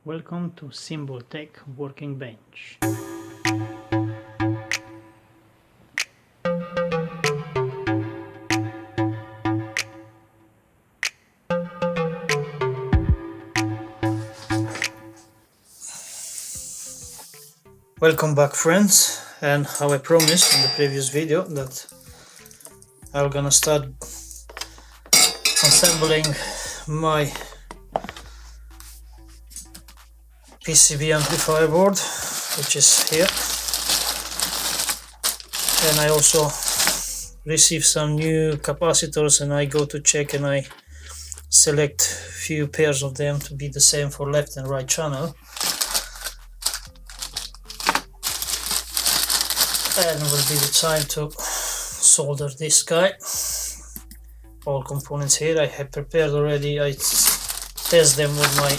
Welcome to Symbol Tech Working Bench. Welcome back, friends, and how I promised in the previous video that I'm gonna start assembling my PCB amplifier board, which is here, and I also received some new capacitors, and I go to check and I select few pairs of them to be the same for left and right channel, and will be the time to solder this guy. All components here I have prepared already. I test them with my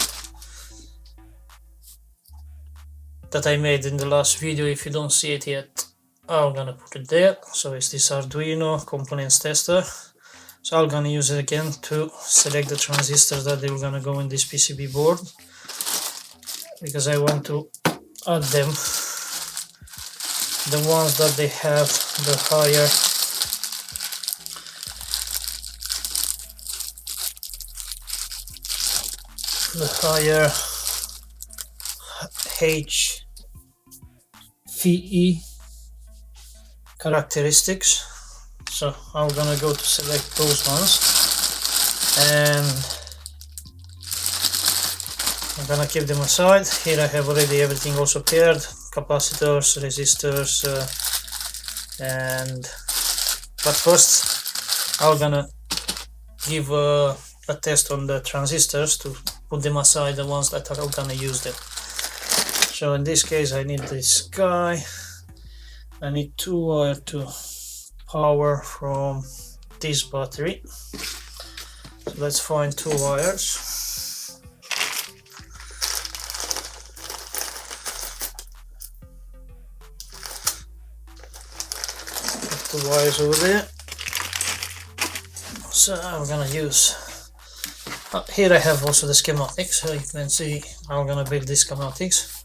that I made in the last video. If you don't see it yet, I'm gonna put it there. So it's this Arduino components tester. So I'm gonna use it again to select the transistors that they're gonna go in this PCB board, because I want to add them, the ones that they have the higher HVE characteristics. So I'm gonna go to select those ones, and I'm gonna keep them aside. Here I have already everything also paired: capacitors, resistors, but first I'm gonna give a test on the transistors to put them aside, the ones that are gonna use them. So in this case I need this guy. I need two wire to power from this battery. So let's find two wires. Put the wires over there. So I'm gonna use here I have also the schematics, so you can see how I'm gonna build these schematics.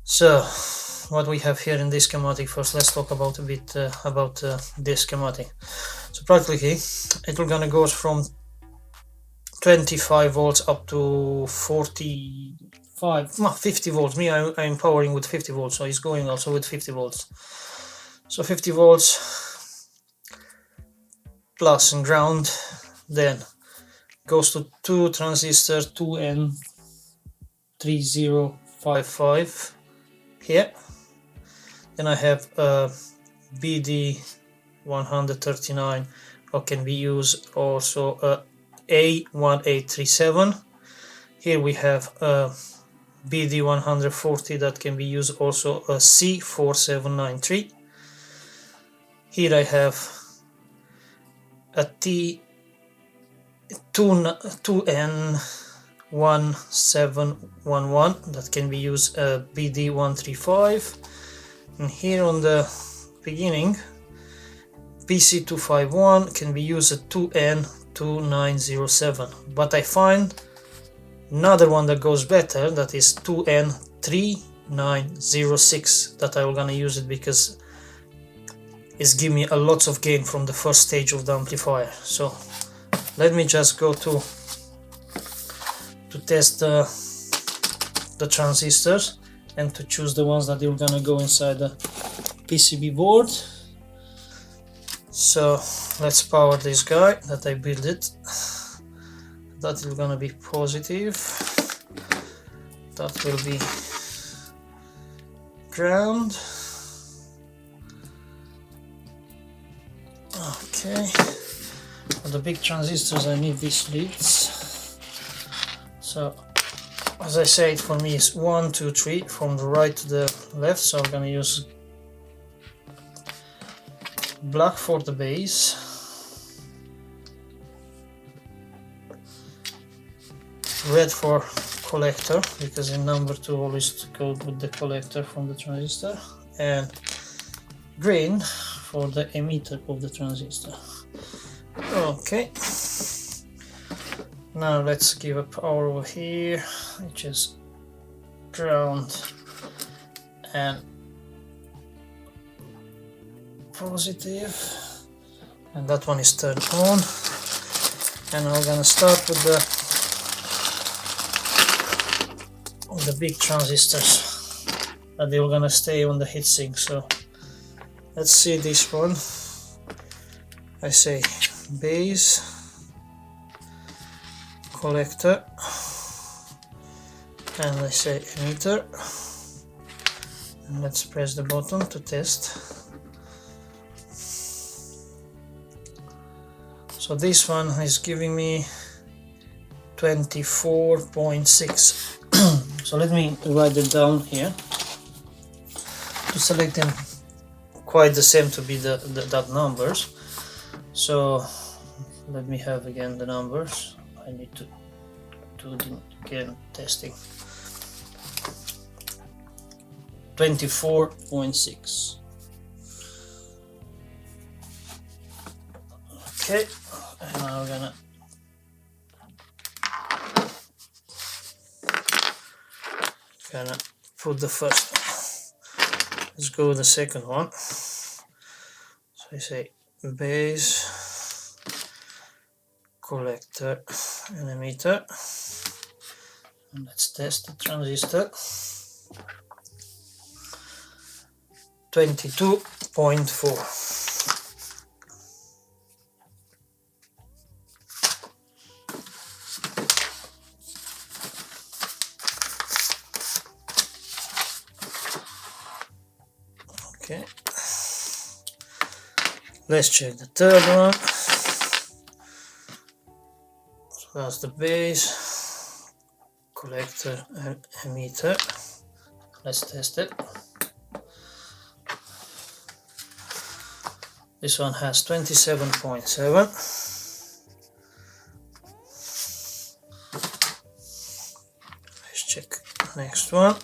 So what we have here in this schematic, first let's talk about a bit about this schematic. So practically it will gonna go from 25 volts up to 50 volts. I'm powering with 50 volts, so it's going also with 50 volts. So 50 volts plus and ground, then goes to two transistors, 2N3055 here. Then I have BD139, or can be used also A1837. Here we have BD140 that can be used also C4793. Here I have a T2N1711 that can be used BD135, and here on the beginning PC251 can be used at 2N2907, but I find another one that goes better, that is 2N3906, that I'm gonna use it because it's giving me a lot of gain from the first stage of the amplifier. So let me just go to test the transistors and to choose the ones that are gonna go inside the PCB board. So let's power this guy that I built it. That is gonna be positive, that will be ground. Okay, for the big transistors I need these leads. So as I said, for me it's 1, 2, 3 from the right to the left, so I'm gonna use black for the base, red for collector, because in number 2 always go with the collector from the transistor, and green for the emitter of the transistor. Okay, Now let's give a power over here, which is ground and positive, and that one is turned on. And I'm gonna start with the big transistors, and they're gonna stay on the heatsink. So let's see this one. I say base, collector, and I say emitter, and let's press the button to test. So this one is giving me 24.6. So let me write it down here to select them quite the same to be that numbers. So let me have again the numbers. I need to do it again, testing. 24.6. Okay, and now we're gonna put the first one. Let's go with the second one. So I say base, collector, and emitter, and let's test the transistor. 22.4. Okay, let's check the third one. So that's the base, collector, and emitter. Let's test it. This one has 27.7. Let's check the next one.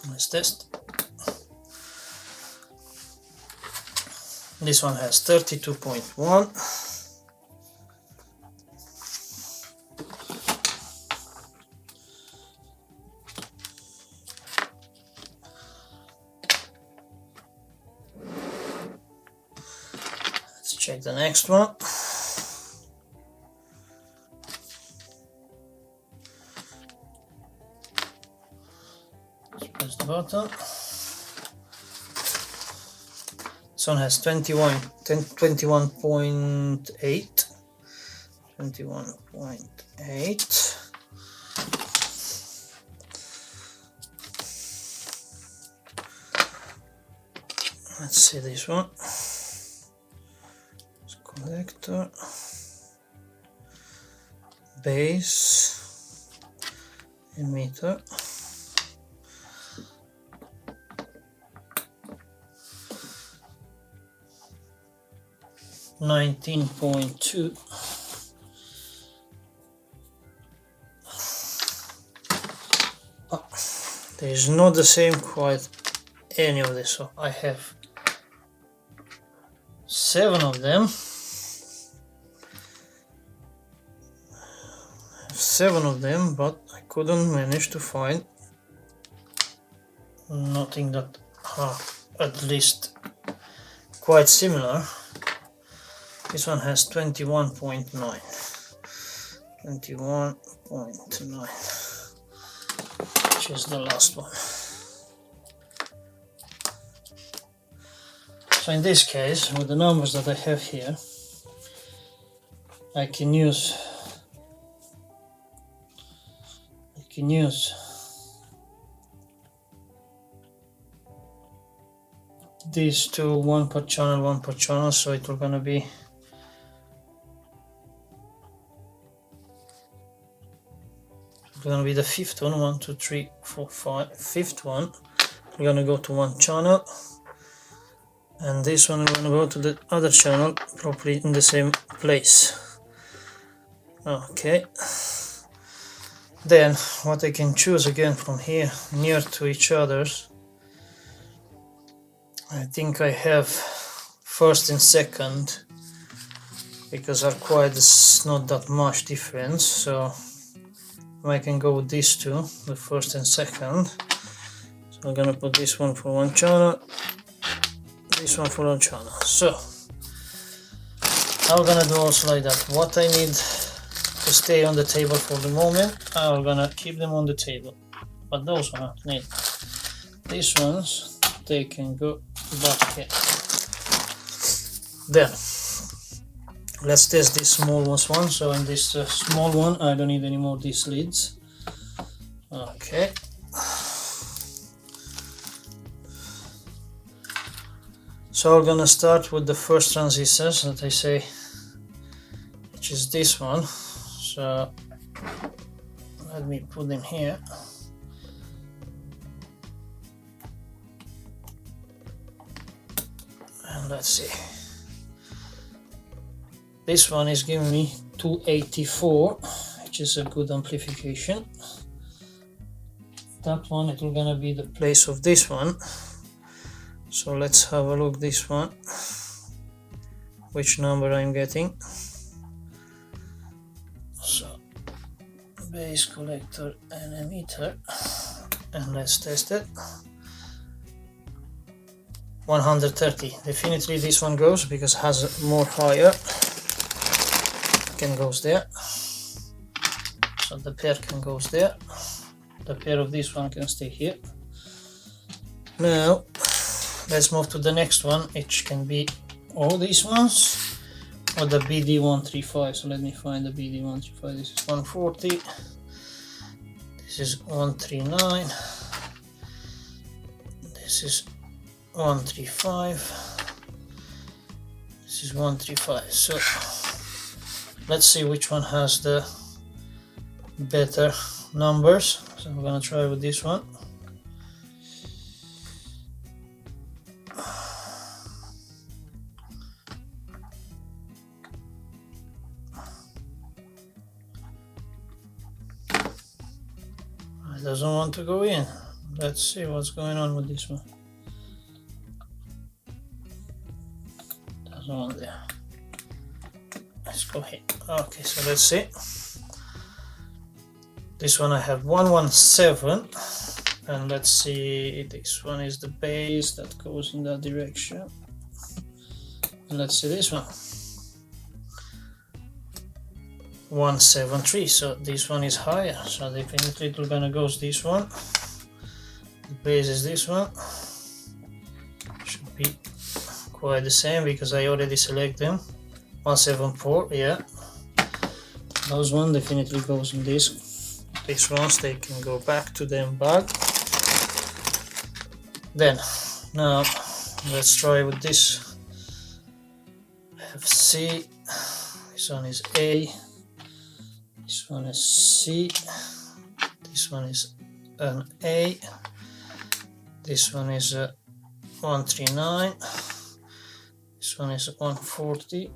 Let's test. This one has 32.1. Let's check the next one. Let's press the button. This one has 21.8. 21.8. Let's see this one. It's collector, base, emitter. 19.2. There is not the same quite any of this, so I have 7 of them. But I couldn't manage to find nothing that are at least quite similar. This one has 21.9. 21.9, which is the last one. So in this case, with the numbers that I have here, I can use these two, one per channel, so it will gonna be the fifth one. 1, 2, 3, 4, 5. Fifth one. We're gonna go to one channel, and this one we're gonna go to the other channel, probably in the same place. Okay. Then what I can choose again from here, near to each other, I think I have first and second, because are quite not that much difference, so I can go with these two, the first and second. So I'm gonna put this one for one channel, this one for one channel. So I'm gonna do also like that. What I need to stay on the table for the moment, I'm gonna keep them on the table, but those ones need. These ones, they can go back here. Then let's test this small one. So in this small one, I don't need any more these leads. Okay. So we're gonna start with the first transistors that I say, which is this one. So let me put them here. And let's see. This one is giving me 284, which is a good amplification. That one, it will gonna be the place of this one. So let's have a look this one, which number I'm getting. So base, collector and emitter, and let's test it. 130. Definitely this one goes because it has more higher. Can goes there. So the pair can goes there. The pair of this one can stay here. Now let's move to the next one, which can be all these ones or the BD135. So let me find the BD135. This is 140. This is 139. This is 135. This is 135. So let's see which one has the better numbers. So I'm gonna try with this one. It doesn't want to go in. Let's see what's going on with this one. Doesn't want there. Let's go here. Okay, so let's see. This one I have 117, and let's see, this one is the base that goes in that direction. And let's see this one. 173, so this one is higher, so definitely we're gonna go this one. The base is this one. Should be quite the same because I already select them. 174, yeah. Those one definitely goes in this. These ones they can go back to them bag. Then now let's try with this. I have C. This one is A. This one is C. This one is an A. This one is 139. This one is 140.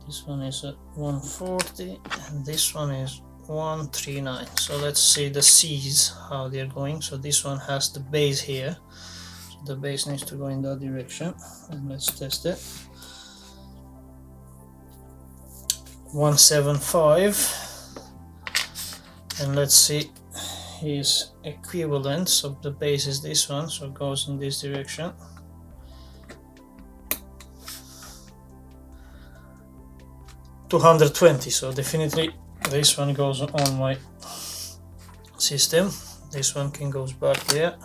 This one is 140, and this one is 139. So let's see the C's, how they're going. So this one has the base here. So the base needs to go in that direction. And let's test it. 175. And let's see his equivalent. So the base is this one, so it goes in this direction. 220, so definitely this one goes on my system. This one can goes back there.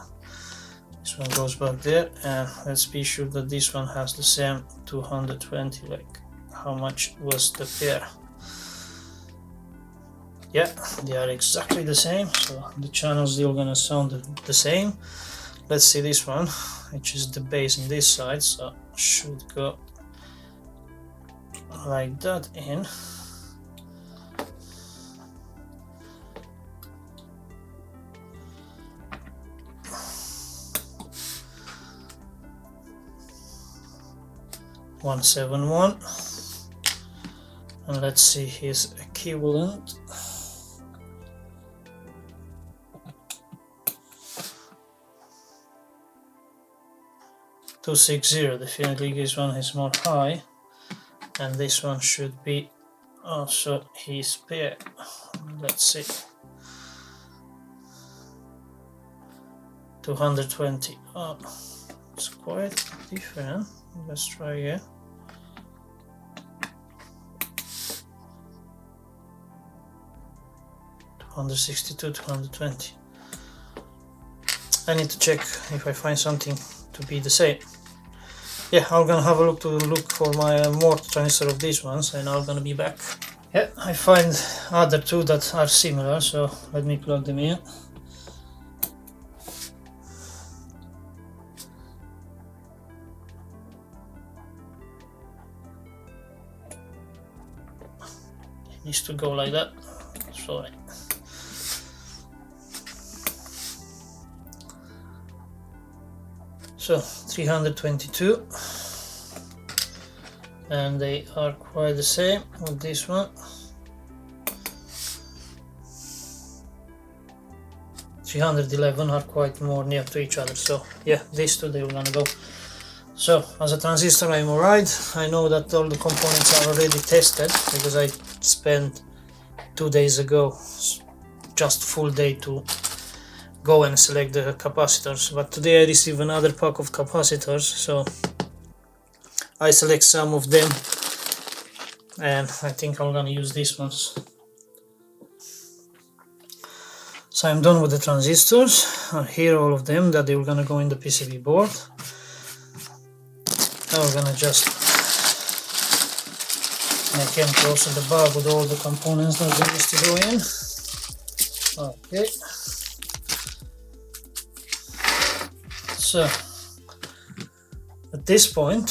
This one goes back there, and let's be sure that this one has the same 220, like how much was the pair. Yeah, they are exactly the same, so the channels still gonna sound the same. Let's see this one, which is the base on this side, so should go like that in. $171, and let's see his equivalent. 260. Definitely this one is more high, and this one should be also his pair. Let's see. 220. Oh, it's quite different. Let's try again. $262, 220. I need to check if I find something to be the same. Yeah, I'm gonna have a look for my more transistor of these ones, and I'm gonna be back. Yeah, I find other two that are similar, so let me plug them in. It needs to go like that. Sorry. So 322, and they are quite the same with this one. 311 are quite more near to each other, so yeah, these two they were gonna go. So as a transistor I'm alright. I know that all the components are already tested because I spent 2 days ago just full day to go and select the capacitors, but today I received another pack of capacitors, so I select some of them, and I think I'm gonna use these ones. So I'm done with the transistors. Here all of them that they were gonna go in the PCB board. Now we're gonna just make empty also the bag with all the components that they used to go in. Okay. So at this point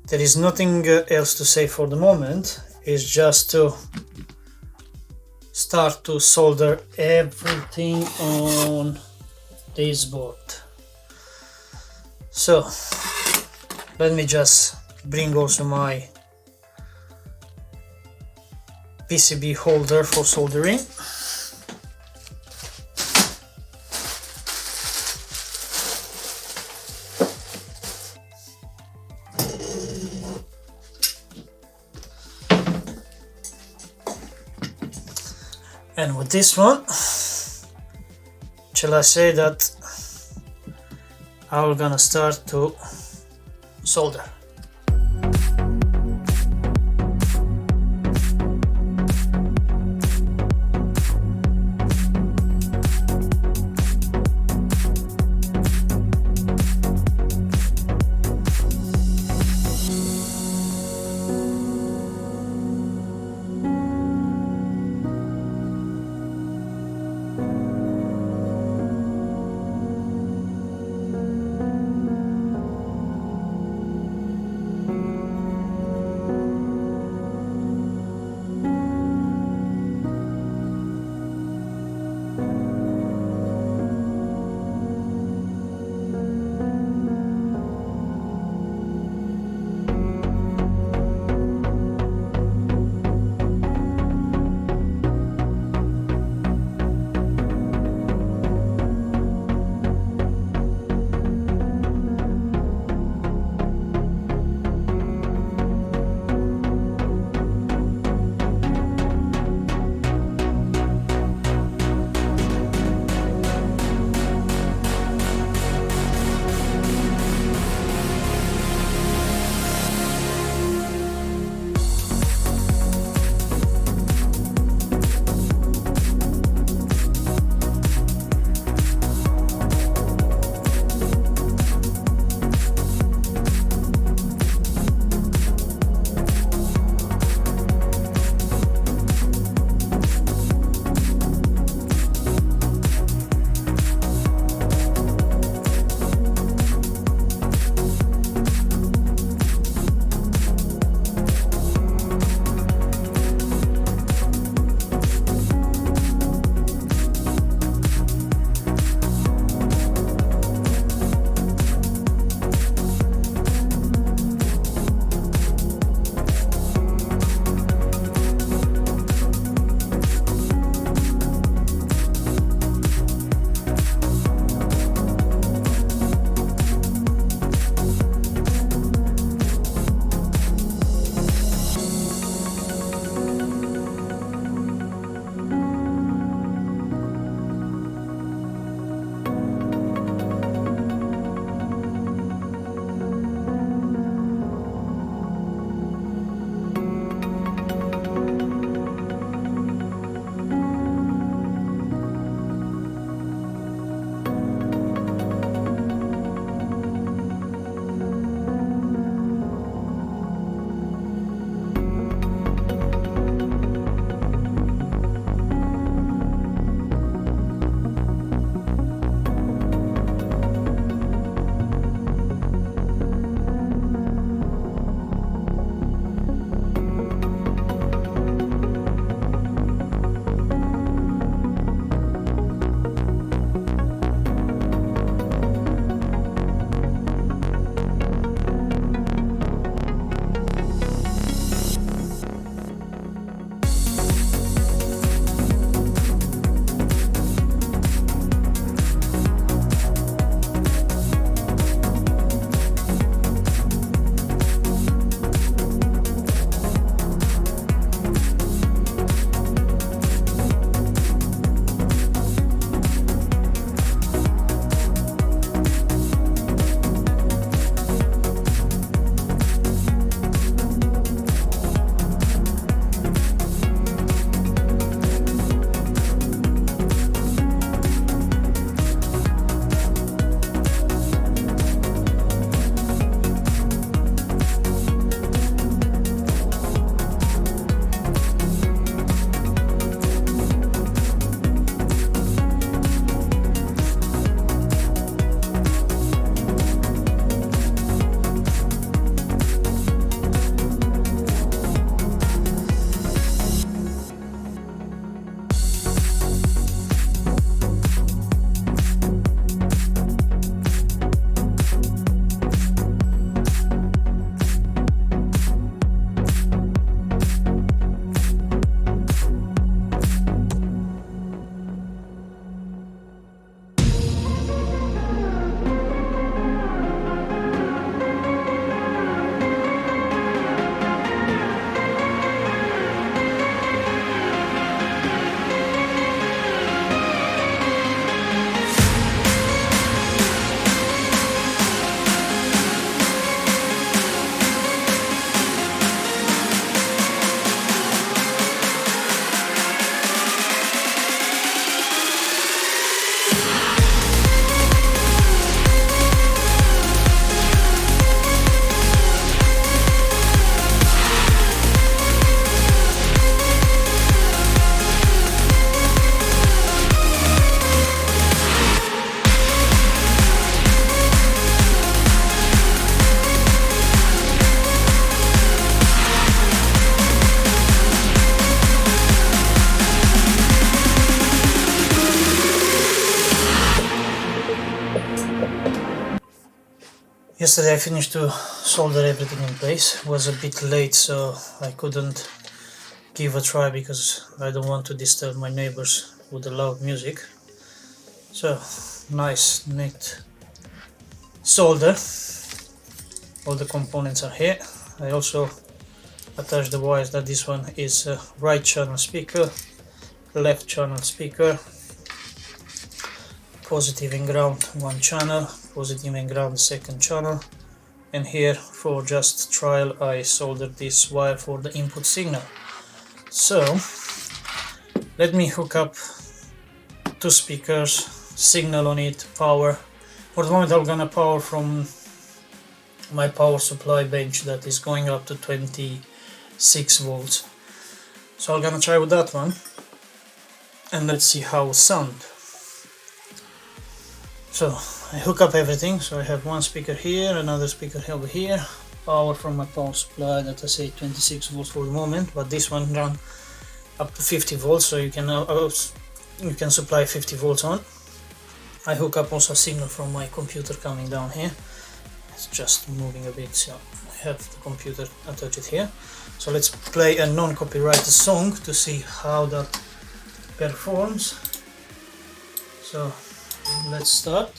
there is nothing else to say for the moment. It's just to start to solder everything on this board. So let me just bring also my PCB holder for soldering. And with this one, shall I say that I'm gonna start to solder. Yesterday I finished to solder everything in place. It was a bit late, so I couldn't give a try because I don't want to disturb my neighbors with the loud music. So, nice, neat solder. All the components are here. I also attached the wires that this one is a right channel speaker, left channel speaker, positive and ground one channel, positive and ground second channel, and here for just trial I soldered this wire for the input signal. So let me hook up two speakers, signal on it, power. For the moment I'm gonna power from my power supply bench that is going up to 26 volts. So I'm gonna try with that one and let's see how it sounds. So I hook up everything, so I have one speaker here, another speaker over here, power from my power supply that I say 26 volts for the moment, but this one run up to 50 volts, so you can supply 50 volts on. I hook up also a signal from my computer coming down here. It's just moving a bit, so I have the computer attached here. So let's play a non-copyrighted song to see how that performs. So let's start.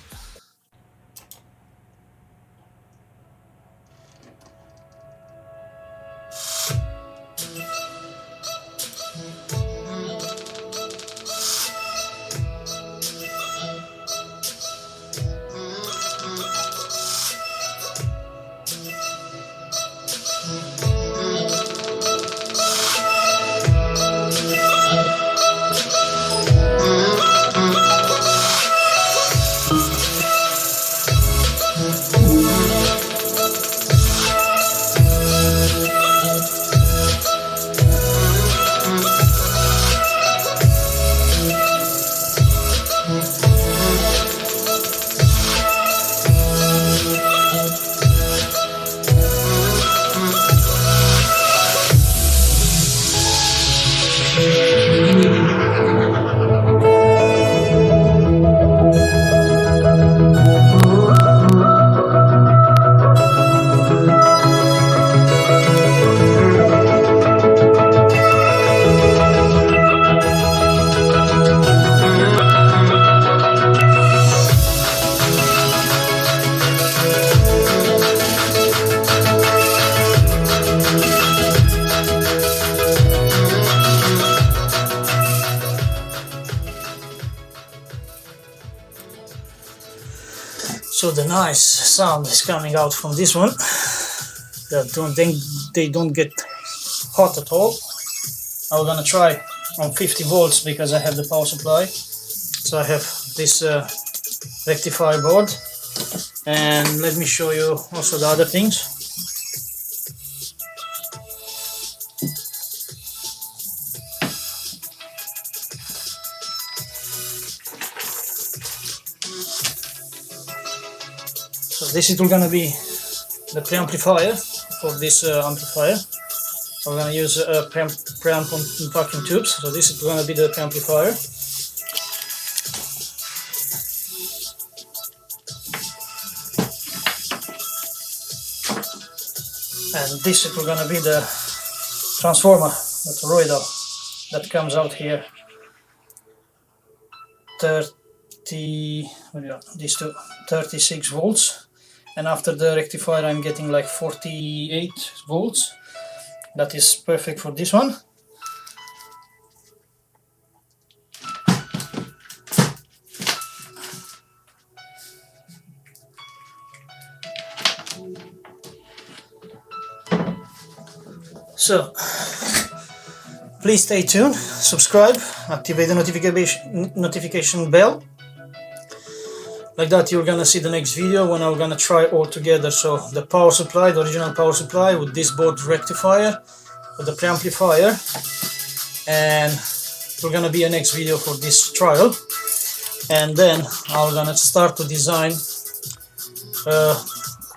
So the nice sound is coming out from this one. They don't get hot at all. I'm gonna try on 50 volts because I have the power supply. So I have this rectifier board, and let me show you also the other things. So this is going to be the preamplifier for this amplifier. So we're going to use a preamp on vacuum tubes. So this is going to be the preamplifier. And this is going to be the transformer, the toroidal, that comes out here. 36 volts. And after the rectifier I'm getting like 48 volts. That is perfect for this one. So please stay tuned, subscribe, activate the notification bell. Like that you're gonna see the next video when I'm gonna try all together. So the power supply, the original power supply with this board rectifier, with the preamplifier, and we're gonna be a next video for this trial. And then I'm gonna start to design a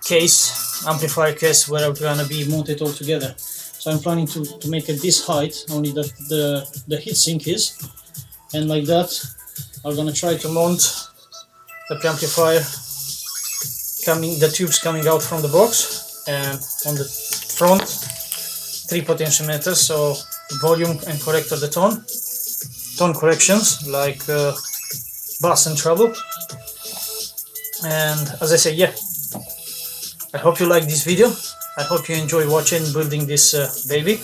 case, amplifier case, where I'm gonna be mounted all together. So I'm planning to make it this height, only that the heatsink is, and like that I'm gonna try to mount the preamplifier the tubes coming out from the box, and on the front 3 potentiometers, so volume and corrector, the tone corrections like bass and treble. And as I say, yeah, I hope you like this video. I hope you enjoy watching building this baby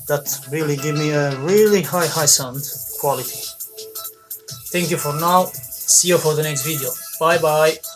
that really give me a really high sound quality. Thank you for now. See you for the next video. Bye bye.